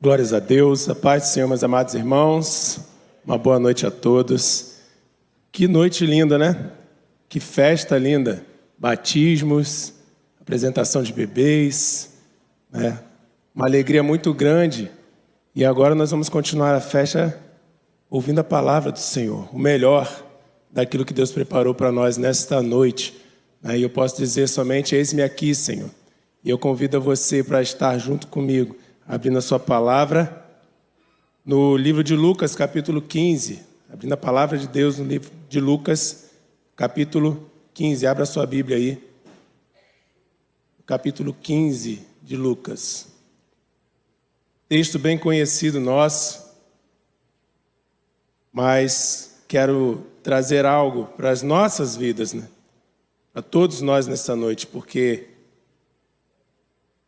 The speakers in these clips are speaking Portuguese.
Glórias a Deus, a paz do Senhor, meus amados irmãos. Uma boa noite a todos. Que noite linda, né? Que festa linda. Batismos, apresentação de bebês, né? Uma alegria muito grande. E agora nós vamos continuar a festa ouvindo a palavra do Senhor, o melhor daquilo que Deus preparou para nós nesta noite. E eu posso dizer somente: eis-me aqui, Senhor. E eu convido você para estar junto comigo, abrindo a sua palavra no livro de Lucas, capítulo 15. Abrindo a palavra de Deus no livro de Lucas, capítulo 15. Abra a sua Bíblia aí. Capítulo 15 de Lucas. Texto bem conhecido nosso, mas quero trazer algo para as nossas vidas, né? Para todos nós nessa noite, porque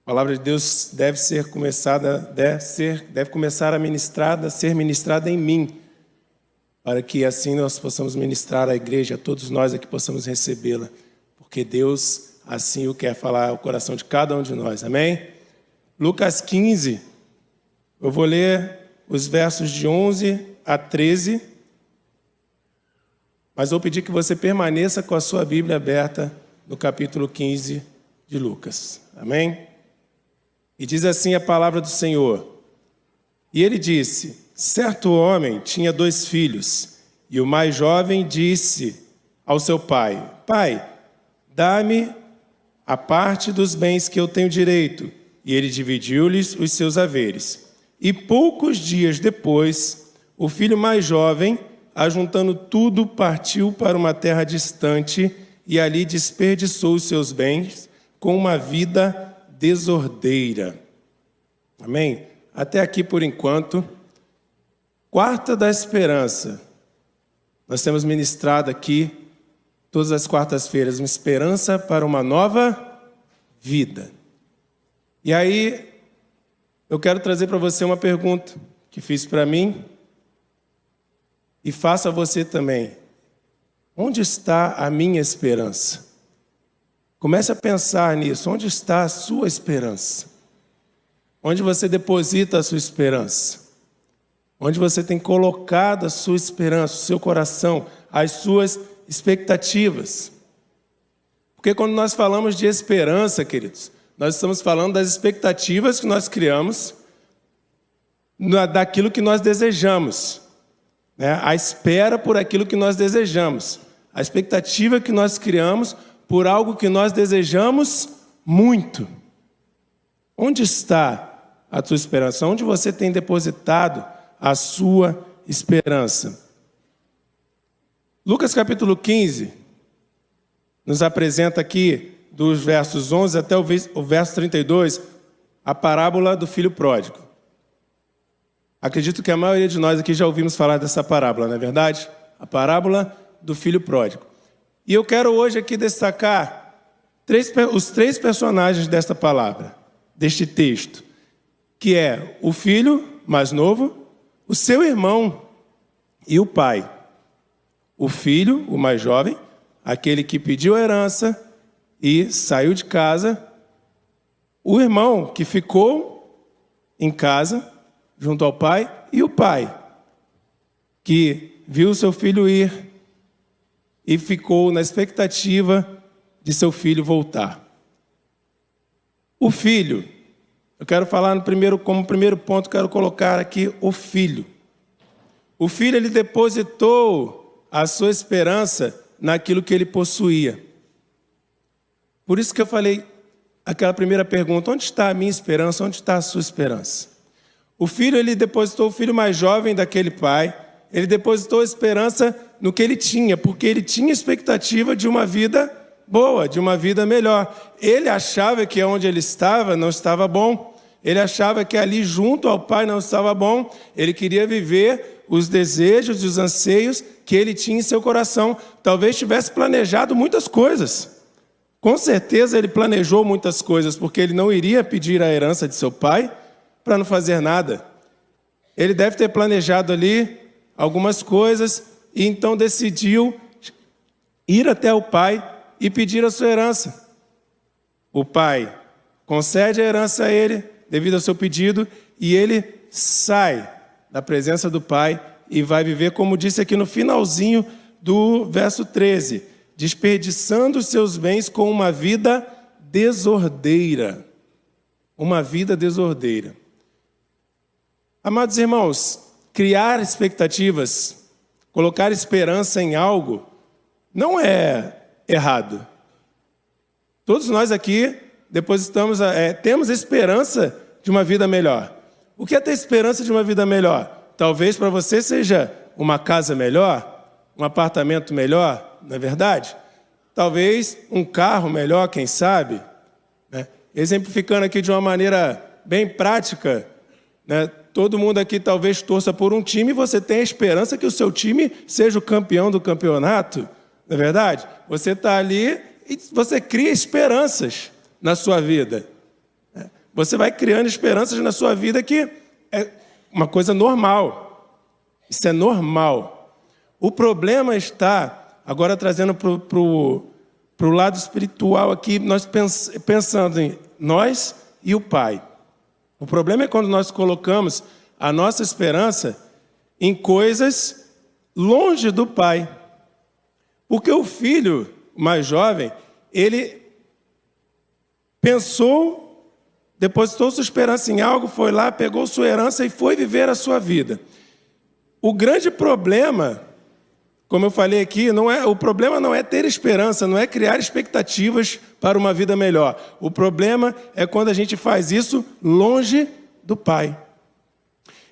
a palavra de Deus deve começar a ser ministrada em mim, para que assim nós possamos ministrar à igreja, a todos nós aqui possamos recebê-la, porque Deus assim o quer falar ao coração de cada um de nós, amém? Lucas 15, eu vou ler os versos de 11 a 13, mas vou pedir que você permaneça com a sua Bíblia aberta no capítulo 15 de Lucas, amém? E diz assim a palavra do Senhor: E ele disse: certo homem tinha 2 filhos, e o mais jovem disse ao seu pai: Pai, dá-me a parte dos bens que eu tenho direito. E ele dividiu-lhes os seus haveres. E poucos dias depois, o filho mais jovem, ajuntando tudo, partiu para uma terra distante e ali desperdiçou os seus bens com uma vida desordeira. Amém? Até aqui por enquanto. Quarta da esperança. Nós temos ministrado aqui todas as quartas-feiras uma esperança para uma nova vida. E aí eu quero trazer para você uma pergunta que fiz para mim e faço a você também. Onde está a minha esperança? Comece a pensar nisso. Onde está a sua esperança? Onde você deposita a sua esperança? Onde você tem colocado a sua esperança, o seu coração, as suas expectativas? Porque quando nós falamos de esperança, queridos, nós estamos falando das expectativas que nós criamos daquilo que nós desejamos, né? A espera por aquilo que nós desejamos. A expectativa que nós criamos por algo que nós desejamos muito. Onde está a tua esperança? Onde você tem depositado a sua esperança? Lucas capítulo 15 nos apresenta aqui, dos versos 11 até o verso 32, a parábola do filho pródigo. Acredito que a maioria de nós aqui já ouvimos falar dessa parábola, não é verdade? A parábola do filho pródigo. E eu quero hoje aqui destacar os 3 personagens desta palavra, deste texto, que é o filho mais novo, o seu irmão e o pai. O filho, o mais jovem, aquele que pediu a herança e saiu de casa. O irmão que ficou em casa, junto ao pai, e o pai, que viu seu filho ir e ficou na expectativa de seu filho voltar. O filho, eu quero falar como primeiro ponto, quero colocar aqui o filho. O filho, ele depositou a sua esperança naquilo que ele possuía. Por isso que eu falei aquela primeira pergunta: onde está a minha esperança? Onde está a sua esperança? O filho, ele depositou, o filho mais jovem daquele pai, ele depositou a esperança no que ele tinha, porque ele tinha expectativa de uma vida boa, de uma vida melhor. Ele achava que onde ele estava não estava bom. Ele achava que ali junto ao pai não estava bom. Ele queria viver os desejos e os anseios que ele tinha em seu coração. Talvez tivesse planejado muitas coisas. Com certeza ele planejou muitas coisas, porque ele não iria pedir a herança de seu pai para não fazer nada. Ele deve ter planejado ali algumas coisas e então decidiu ir até o pai e pedir a sua herança. O pai concede a herança a ele, devido ao seu pedido, e ele sai da presença do pai e vai viver, como disse aqui no finalzinho do verso 13, desperdiçando os seus bens com uma vida desordeira. Uma vida desordeira. Amados irmãos, criar expectativas, colocar esperança em algo, não é errado. Todos nós aqui temos esperança de uma vida melhor. O que é ter esperança de uma vida melhor? Talvez para você seja uma casa melhor, um apartamento melhor, não é verdade? Talvez um carro melhor, quem sabe? Né? Exemplificando aqui de uma maneira bem prática, né? Todo mundo aqui talvez torça por um time e você tem a esperança que o seu time seja o campeão do campeonato, não é verdade? Você está ali e você cria esperanças na sua vida. Você vai criando esperanças na sua vida que é uma coisa normal. Isso é normal. O problema está, agora trazendo para o lado espiritual aqui, nós pensando em nós e o Pai. O problema é quando nós colocamos a nossa esperança em coisas longe do Pai. Porque o filho mais jovem, ele pensou, depositou sua esperança em algo, foi lá, pegou sua herança e foi viver a sua vida. O grande problema, como eu falei aqui, o problema não é ter esperança, não é criar expectativas para uma vida melhor. O problema é quando a gente faz isso longe do Pai.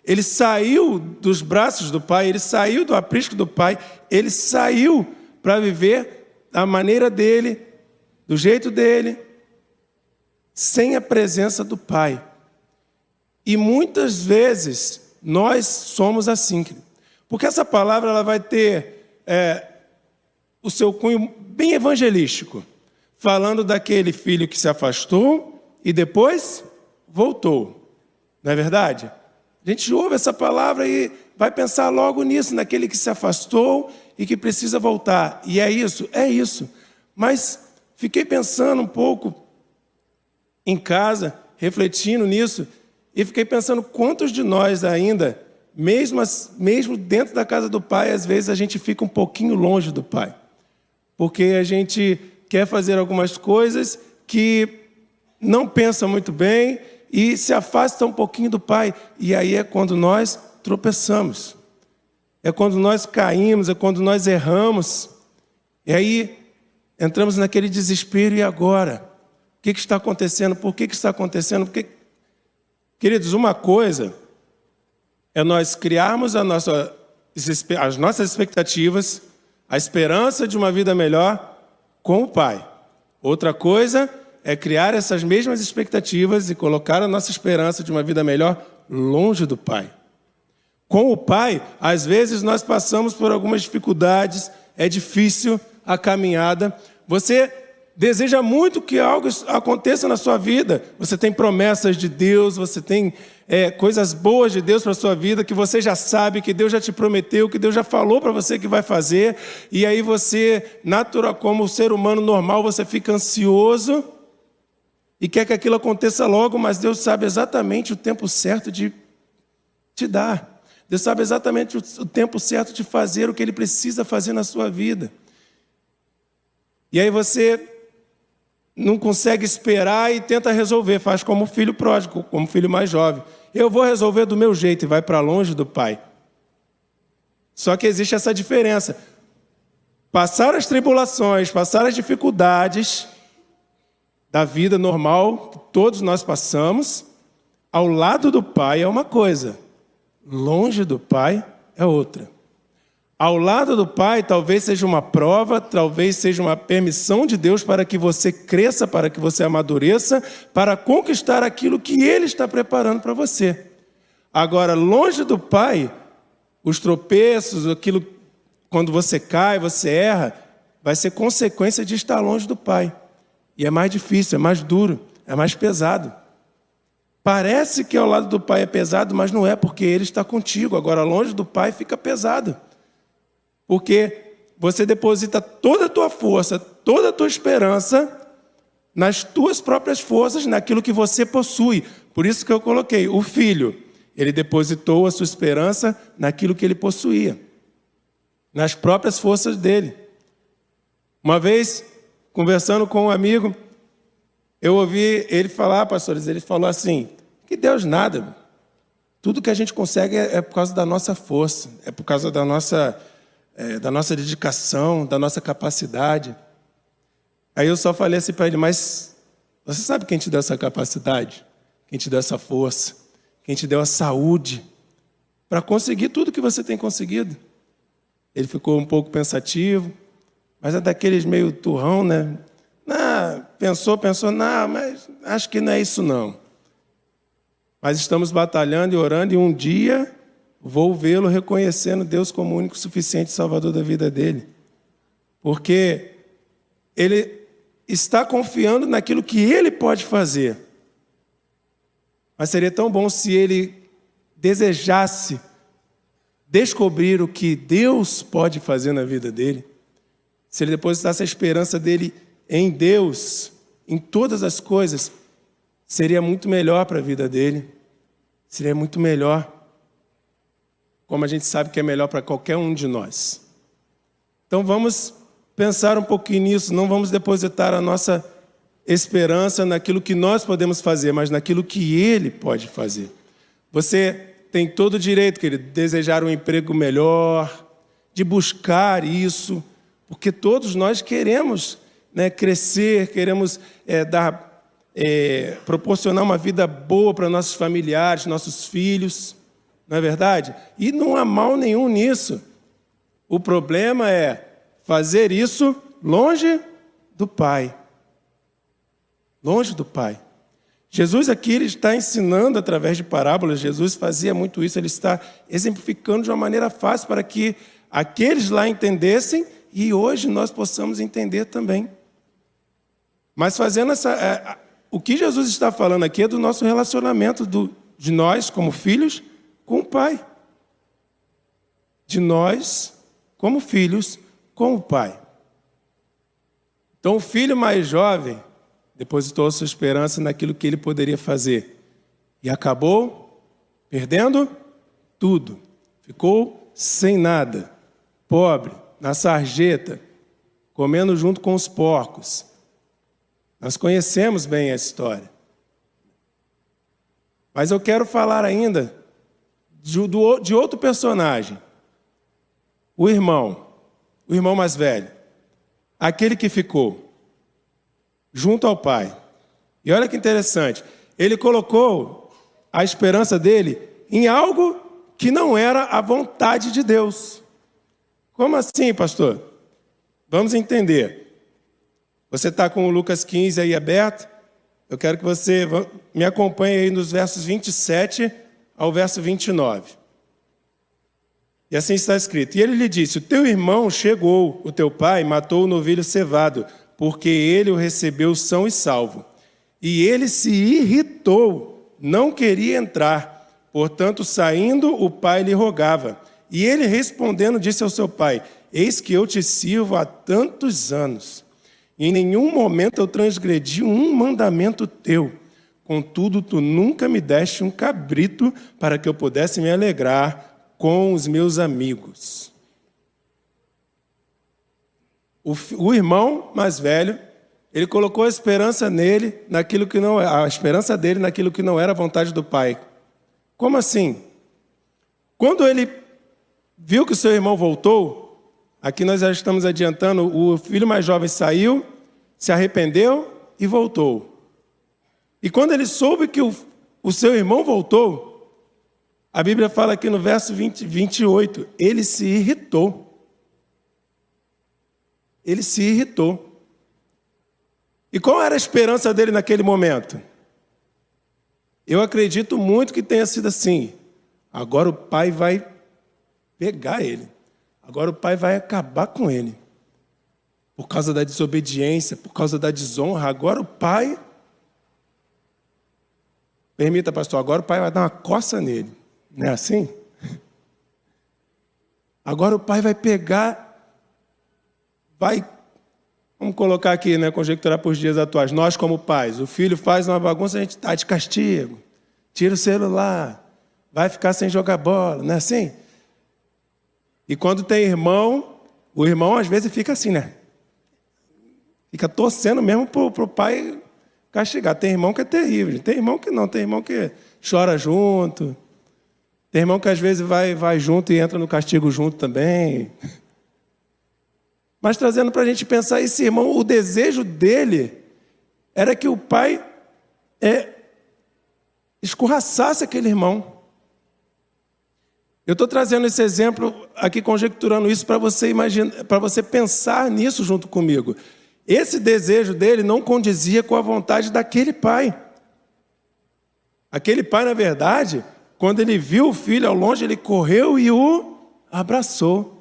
Ele saiu dos braços do Pai, ele saiu do aprisco do Pai, ele saiu para viver da maneira dele, do jeito dele, sem a presença do Pai. E muitas vezes nós somos assim, porque essa palavra ela vai ter o seu cunho bem evangelístico, falando daquele filho que se afastou e depois voltou. Não é verdade? A gente ouve essa palavra e vai pensar logo nisso, naquele que se afastou e que precisa voltar. E é isso. Mas fiquei pensando um pouco em casa, refletindo nisso, e fiquei pensando quantos de nós ainda, mesmo dentro da casa do Pai, às vezes a gente fica um pouquinho longe do Pai. Porque a gente quer fazer algumas coisas que não pensa muito bem e se afasta um pouquinho do Pai. E aí é quando nós tropeçamos. É quando nós caímos, é quando nós erramos. E aí entramos naquele desespero. E agora? O que está acontecendo? Por que está acontecendo? Porque, queridos, uma coisa é nós criarmos as nossas expectativas, a esperança de uma vida melhor com o Pai. Outra coisa é criar essas mesmas expectativas e colocar a nossa esperança de uma vida melhor longe do Pai. Com o Pai, às vezes nós passamos por algumas dificuldades, é difícil a caminhada. Você deseja muito que algo aconteça na sua vida. Você tem promessas de Deus, você tem coisas boas de Deus para a sua vida, que você já sabe, que Deus já te prometeu, que Deus já falou para você que vai fazer. E aí você, natural, como ser humano normal, você fica ansioso e quer que aquilo aconteça logo, mas Deus sabe exatamente o tempo certo de te dar. Deus sabe exatamente o tempo certo de fazer o que Ele precisa fazer na sua vida. E aí você não consegue esperar e tenta resolver, faz como o filho pródigo, como o filho mais jovem. Eu vou resolver do meu jeito e vai para longe do Pai. Só que existe essa diferença. Passar as tribulações, passar as dificuldades da vida normal, que todos nós passamos, ao lado do Pai é uma coisa, longe do Pai é outra. Ao lado do Pai, talvez seja uma prova, talvez seja uma permissão de Deus para que você cresça, para que você amadureça, para conquistar aquilo que Ele está preparando para você. Agora, longe do Pai, os tropeços, aquilo, quando você cai, você erra, vai ser consequência de estar longe do Pai. E é mais difícil, é mais duro, é mais pesado. Parece que ao lado do Pai é pesado, mas não é, porque Ele está contigo. Agora, longe do Pai fica pesado. Porque você deposita toda a tua força, toda a tua esperança nas tuas próprias forças, naquilo que você possui. Por isso que eu coloquei, o filho, ele depositou a sua esperança naquilo que ele possuía, nas próprias forças dele. Uma vez, conversando com um amigo, eu ouvi ele falar, pastores, ele falou assim, que Deus nada, tudo que a gente consegue é por causa da nossa força, é por causa da nossa dedicação, da nossa capacidade. Aí eu só falei assim para ele, mas você sabe quem te deu essa capacidade? Quem te deu essa força? Quem te deu a saúde para conseguir tudo que você tem conseguido? Ele ficou um pouco pensativo, mas é daqueles meio turrão, né? Não, pensou, não, mas acho que não é isso não. Mas estamos batalhando e orando, e um dia vou vê-lo reconhecendo Deus como o único suficiente Salvador da vida dele. Porque ele está confiando naquilo que ele pode fazer. Mas seria tão bom se ele desejasse descobrir o que Deus pode fazer na vida dele. Se ele depositasse a esperança dele em Deus, em todas as coisas, seria muito melhor para a vida dele. Seria muito melhor. Como a gente sabe que é melhor para qualquer um de nós. Então vamos pensar um pouquinho nisso, não vamos depositar a nossa esperança naquilo que nós podemos fazer, mas naquilo que Ele pode fazer. Você tem todo o direito, querido, de desejar um emprego melhor, de buscar isso, porque todos nós queremos, né, crescer, queremos proporcionar uma vida boa para nossos familiares, nossos filhos, não é verdade? E não há mal nenhum nisso. O problema é fazer isso longe do Pai. Longe do Pai. Jesus aqui ele está ensinando através de parábolas, Jesus fazia muito isso, ele está exemplificando de uma maneira fácil para que aqueles lá entendessem e hoje nós possamos entender também. Mas fazendo o que Jesus está falando aqui é do nosso relacionamento de nós como filhos com o Pai. De nós como filhos com o Pai. Então o filho mais jovem depositou sua esperança naquilo que ele poderia fazer. E acabou perdendo tudo. Ficou sem nada. Pobre, na sarjeta, comendo junto com os porcos. Nós conhecemos bem a história. Mas eu quero falar ainda de outro personagem. O irmão mais velho. Aquele que ficou junto ao Pai. E olha que interessante, ele colocou a esperança dele em algo que não era a vontade de Deus. Como assim, pastor? Vamos entender. Você está com o Lucas 15 aí aberto? Eu quero que você me acompanhe aí nos versos 27 ao verso 29. E assim está escrito. E ele lhe disse, o teu irmão chegou, o teu pai matou o novilho cevado, porque ele o recebeu são e salvo. E ele se irritou, não queria entrar. Portanto, saindo, o pai lhe rogava. E ele respondendo disse ao seu pai, eis que eu te sirvo há tantos anos. E em nenhum momento eu transgredi um mandamento teu. Contudo, tu nunca me deste um cabrito para que eu pudesse me alegrar com os meus amigos. O irmão mais velho, ele colocou a esperança nele, a esperança dele naquilo que não era a vontade do pai. Como assim? Quando ele viu que o seu irmão voltou, aqui nós já estamos adiantando, o filho mais jovem saiu, se arrependeu e voltou. E quando ele soube que o seu irmão voltou, a Bíblia fala aqui no verso 28, ele se irritou. Ele se irritou. E qual era a esperança dele naquele momento? Eu acredito muito que tenha sido assim. Agora o pai vai pegar ele. Agora o pai vai acabar com ele. Por causa da desobediência, por causa da desonra. Agora o pai... Permita, pastor, agora o pai vai dar uma coça nele. Não é assim? Agora o pai vai pegar... vai Vamos colocar aqui, né, conjecturar por dias atuais. Nós, como pais, o filho faz uma bagunça, a gente está de castigo. Tira o celular, vai ficar sem jogar bola, não é assim? E quando tem irmão, o irmão às vezes fica assim, né? Fica torcendo mesmo para o pai castigar. Tem irmão que é terrível, tem irmão que não, tem irmão que chora junto, tem irmão que às vezes vai junto e entra no castigo junto também. Mas trazendo para a gente pensar, esse irmão, o desejo dele era que o pai escorraçasse aquele irmão. Eu estou trazendo esse exemplo aqui, conjecturando isso para você imaginar, para você pensar nisso junto comigo. Esse desejo dele não condizia com a vontade daquele pai. Aquele pai, na verdade, quando ele viu o filho ao longe, ele correu e o abraçou.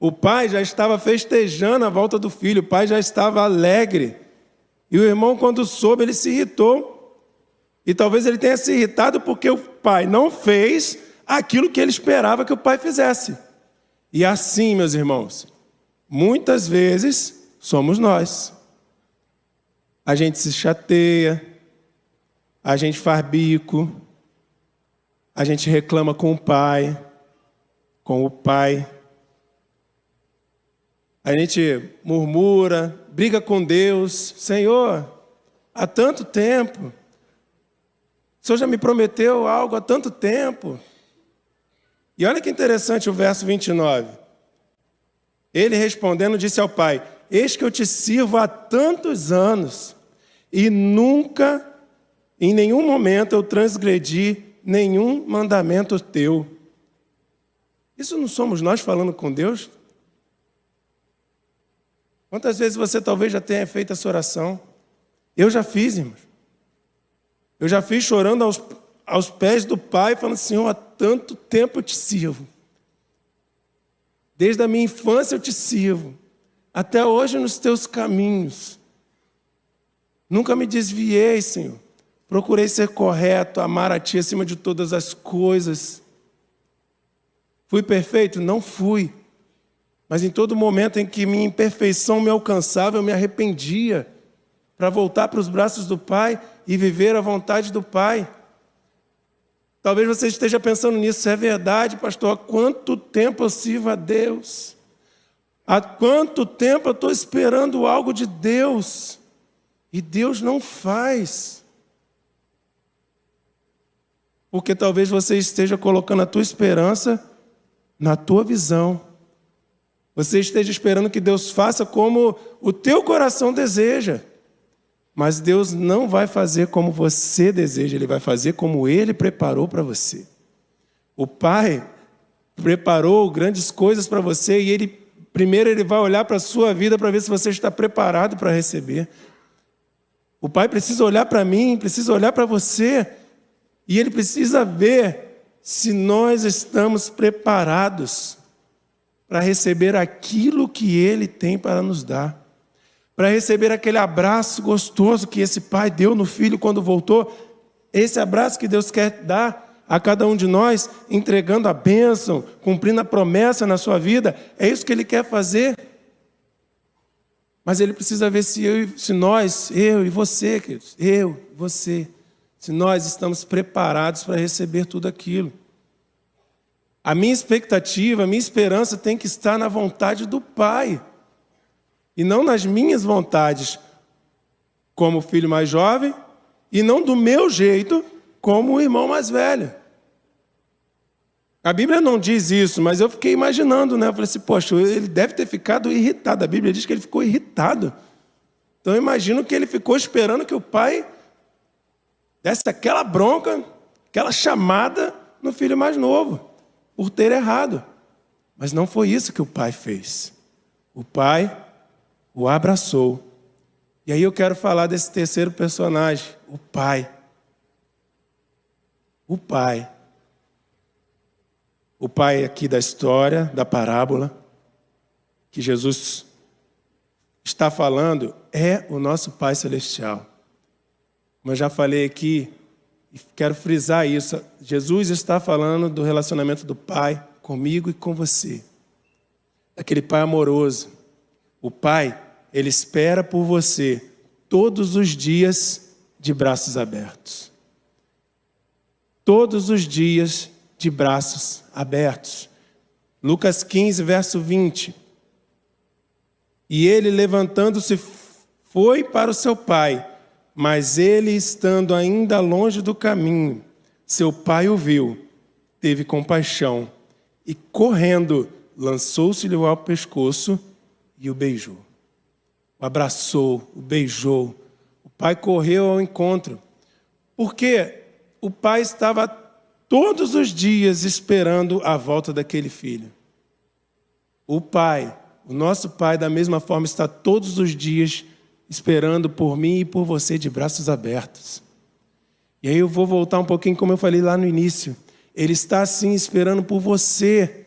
O pai já estava festejando a volta do filho, o pai já estava alegre. E o irmão, quando soube, ele se irritou. E talvez ele tenha se irritado porque o pai não fez aquilo que ele esperava que o pai fizesse. E assim, meus irmãos, muitas vezes somos nós. A gente se chateia, a gente faz bico, a gente reclama com o pai. A gente murmura, briga com Deus. Senhor, há tanto tempo. O Senhor já me prometeu algo há tanto tempo. E olha que interessante o verso 29. Ele respondendo disse ao pai: eis que eu te sirvo há tantos anos e nunca, em nenhum momento eu transgredi nenhum mandamento teu. Isso não somos nós falando com Deus? Quantas vezes você talvez já tenha feito essa oração? Eu já fiz, irmãos. Eu já fiz chorando aos pés do Pai, falando: Senhor, há tanto tempo eu te sirvo. Desde a minha infância eu te sirvo. Até hoje nos teus caminhos. Nunca me desviei, Senhor. Procurei ser correto, amar a Ti acima de todas as coisas. Fui perfeito? Não fui. Mas em todo momento em que minha imperfeição me alcançava, eu me arrependia para voltar para os braços do Pai e viver a vontade do Pai. Talvez você esteja pensando nisso. É verdade, pastor, há quanto tempo eu sirvo a Deus? Há quanto tempo eu estou esperando algo de Deus? E Deus não faz. Porque talvez você esteja colocando a tua esperança na tua visão. Você esteja esperando que Deus faça como o teu coração deseja. Mas Deus não vai fazer como você deseja, Ele vai fazer como Ele preparou para você. O Pai preparou grandes coisas para você e primeiro Ele vai olhar para a sua vida para ver se você está preparado para receber. O Pai precisa olhar para mim, precisa olhar para você e Ele precisa ver se nós estamos preparados para receber aquilo que Ele tem para nos dar. Para receber aquele abraço gostoso que esse pai deu no filho quando voltou. Esse abraço que Deus quer dar a cada um de nós, entregando a bênção, cumprindo a promessa na sua vida. É isso que Ele quer fazer. Mas Ele precisa ver se nós, eu e você, queridos, eu e você, se nós estamos preparados para receber tudo aquilo. A minha expectativa, a minha esperança tem que estar na vontade do Pai. E não nas minhas vontades, como o filho mais jovem, e não do meu jeito, como o irmão mais velho. A Bíblia não diz isso, mas eu fiquei imaginando, né? Eu falei assim, poxa, ele deve ter ficado irritado. A Bíblia diz que ele ficou irritado. Então eu imagino que ele ficou esperando que o pai desse aquela bronca, aquela chamada no filho mais novo, por ter errado. Mas não foi isso que o pai fez. O pai o abraçou. E aí eu quero falar desse terceiro personagem, o pai. O pai. O pai aqui da história, da parábola, que Jesus está falando, é o nosso Pai Celestial. Como eu já falei aqui, e quero frisar isso, Jesus está falando do relacionamento do Pai comigo e com você. Aquele Pai amoroso. O Pai Ele espera por você todos os dias de braços abertos. Todos os dias de braços abertos. Lucas 15, verso 20. E ele, levantando-se, foi para o seu pai, mas ele, estando ainda longe do caminho, seu pai o viu, teve compaixão e, correndo, lançou-se-lhe ao pescoço e o beijou. O abraçou, o beijou. O pai correu ao encontro, porque o pai estava todos os dias esperando a volta daquele filho. O pai, o nosso pai, da mesma forma, está todos os dias esperando por mim e por você de braços abertos. E aí eu vou voltar um pouquinho, como eu falei lá no início. Ele está, sim, esperando por você,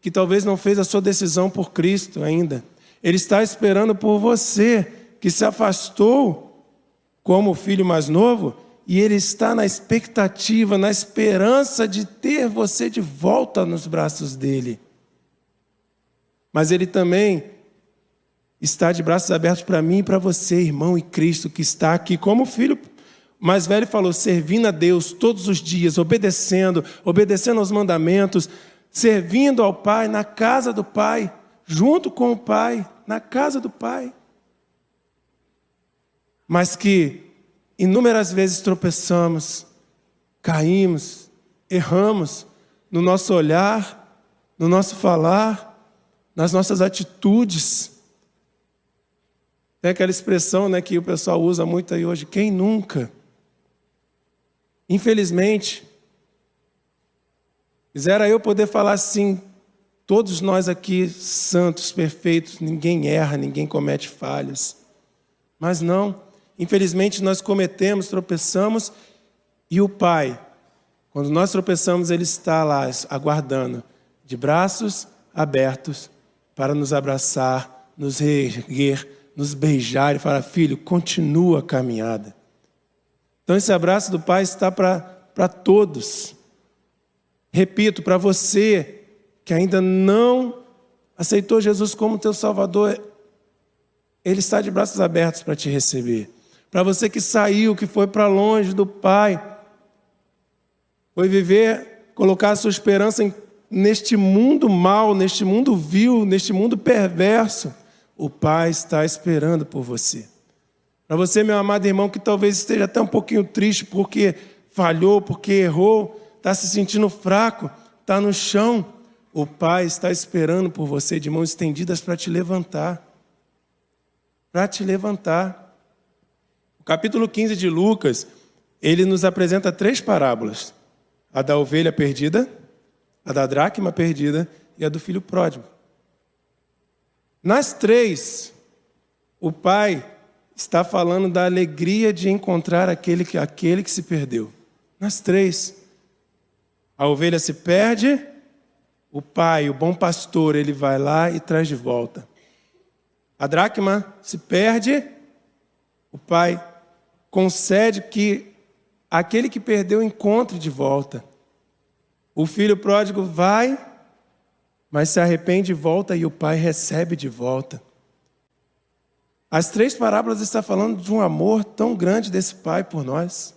que talvez não fez a sua decisão por Cristo ainda. Ele está esperando por você, que se afastou como filho mais novo, e ele está na expectativa, na esperança de ter você de volta nos braços dele. Mas ele também está de braços abertos para mim e para você, irmão, e Cristo, que está aqui como filho mais velho falou, servindo a Deus todos os dias, obedecendo aos mandamentos, servindo ao Pai, na casa do Pai, junto com o Pai, na casa do Pai. Mas que inúmeras vezes tropeçamos, caímos, erramos no nosso olhar, no nosso falar, nas nossas atitudes. Tem aquela expressão, né, que o pessoal usa muito aí hoje, quem nunca? Infelizmente, quisera eu poder falar assim, todos nós aqui santos, perfeitos, ninguém erra, ninguém comete falhas. Mas não, infelizmente nós cometemos, tropeçamos, e o Pai, quando nós tropeçamos, Ele está lá aguardando, de braços abertos, para nos abraçar, nos reerguer, nos beijar e falar, filho, continua a caminhada. Então esse abraço do Pai está para todos. Repito, para você que ainda não aceitou Jesus como teu Salvador, Ele está de braços abertos para te receber. Para você que saiu, que foi para longe do Pai, foi viver, colocar a sua esperança neste mundo mau, neste mundo vil, neste mundo perverso, o Pai está esperando por você. Para você, meu amado irmão, que talvez esteja até um pouquinho triste porque falhou, porque errou, está se sentindo fraco, está no chão, o Pai está esperando por você de mãos estendidas para te levantar. Para te levantar. O capítulo 15 de Lucas, ele nos apresenta 3 parábolas. A da ovelha perdida, a da dracma perdida e a do filho pródigo. Nas 3, o pai está falando da alegria de encontrar aquele que se perdeu. Nas 3. A ovelha se perde, o pai, o bom pastor, ele vai lá e traz de volta. A dracma se perde, o pai concede que aquele que perdeu encontre de volta. O filho pródigo vai, mas se arrepende e volta, e o pai recebe de volta. As 3 parábolas estão falando de um amor tão grande desse pai por nós,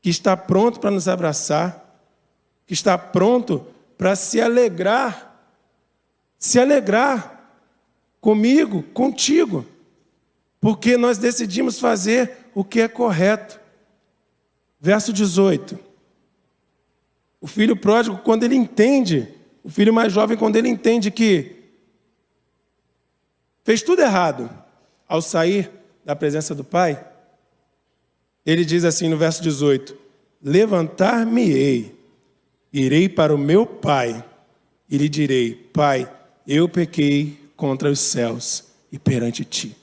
que está pronto para nos abraçar, que está pronto para se alegrar comigo, contigo, porque nós decidimos fazer o que é correto. Verso 18. O filho pródigo, quando ele entende, o filho mais jovem, quando ele entende que fez tudo errado ao sair da presença do pai, ele diz assim no verso 18, levantar-me-ei, irei para o meu pai e lhe direi, pai, eu pequei contra os céus e perante ti.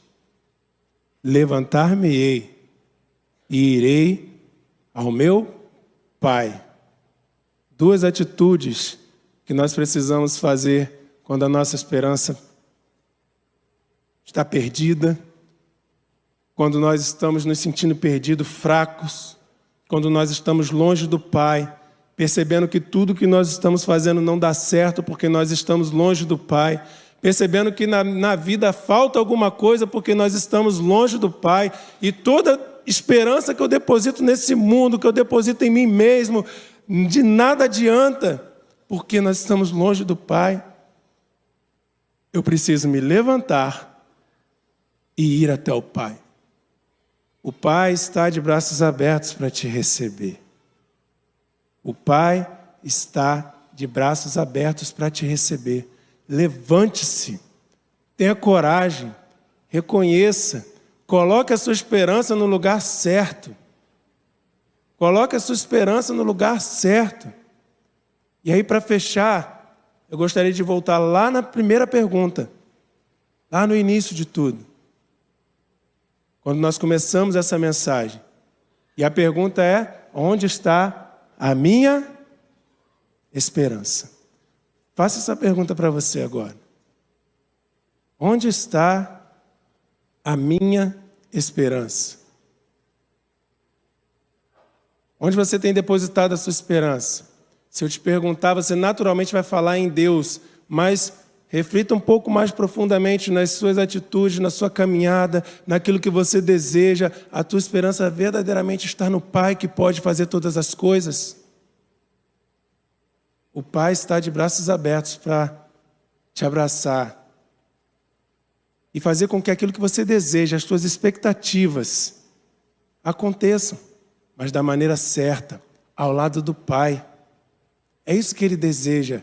Levantar-me-ei e irei ao meu pai. 2 atitudes que nós precisamos fazer quando a nossa esperança está perdida, quando nós estamos nos sentindo perdidos, fracos, quando nós estamos longe do Pai, percebendo que tudo que nós estamos fazendo não dá certo porque nós estamos longe do Pai, percebendo que na vida falta alguma coisa porque nós estamos longe do Pai, e toda esperança que eu deposito nesse mundo, que eu deposito em mim mesmo, de nada adianta, porque nós estamos longe do Pai. Eu preciso me levantar e ir até o Pai. O Pai está de braços abertos para te receber. O Pai está de braços abertos para te receber. Levante-se, tenha coragem, reconheça, coloque a sua esperança no lugar certo. Coloque a sua esperança no lugar certo. E aí, para fechar, eu gostaria de voltar lá na primeira pergunta, lá no início de tudo, quando nós começamos essa mensagem. E a pergunta é: onde está a minha esperança? Faça essa pergunta para você agora. Onde está a minha esperança? Onde você tem depositado a sua esperança? Se eu te perguntar, você naturalmente vai falar em Deus, mas reflita um pouco mais profundamente nas suas atitudes, na sua caminhada, naquilo que você deseja. A tua esperança verdadeiramente está no Pai que pode fazer todas as coisas. O Pai está de braços abertos para te abraçar e fazer com que aquilo que você deseja, as suas expectativas, aconteçam, mas da maneira certa, ao lado do Pai. É isso que Ele deseja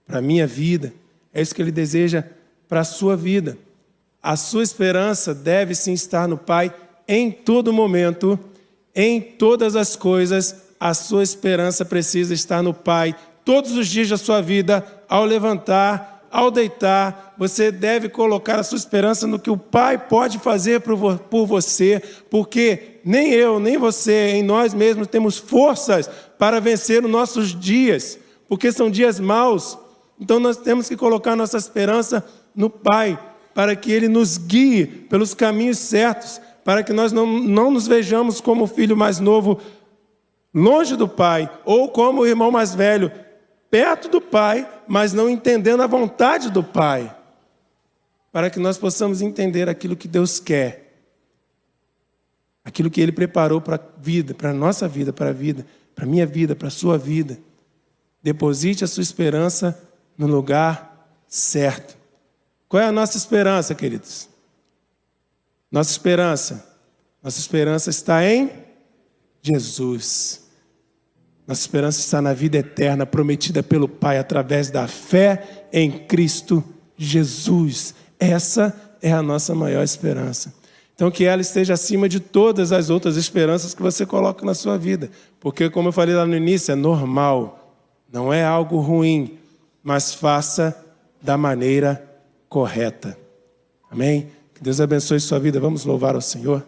para a minha vida, é isso que Ele deseja para a sua vida. A sua esperança deve sim estar no Pai em todo momento, em todas as coisas. A sua esperança precisa estar no Pai todos os dias da sua vida. Ao levantar, ao deitar, você deve colocar a sua esperança no que o Pai pode fazer por você, porque nem eu, nem você, em nós mesmos temos forças para vencer os nossos dias, porque são dias maus. Então nós temos que colocar nossa esperança no Pai, para que Ele nos guie pelos caminhos certos, para que nós não nos vejamos como o filho mais novo longe do Pai, ou como o irmão mais velho perto do Pai, mas não entendendo a vontade do Pai, para que nós possamos entender aquilo que Deus quer, aquilo que Ele preparou para a vida, para a nossa vida, para a minha vida, para a sua vida. Deposite a sua esperança no lugar certo. Qual é a nossa esperança, queridos? Nossa esperança está em Jesus. Nossa esperança está na vida eterna, prometida pelo Pai através da fé em Cristo Jesus. Essa é a nossa maior esperança. Então, que ela esteja acima de todas as outras esperanças que você coloca na sua vida. Porque, como eu falei lá no início, é normal. Não é algo ruim, mas faça da maneira correta. Amém? Que Deus abençoe sua vida. Vamos louvar ao Senhor.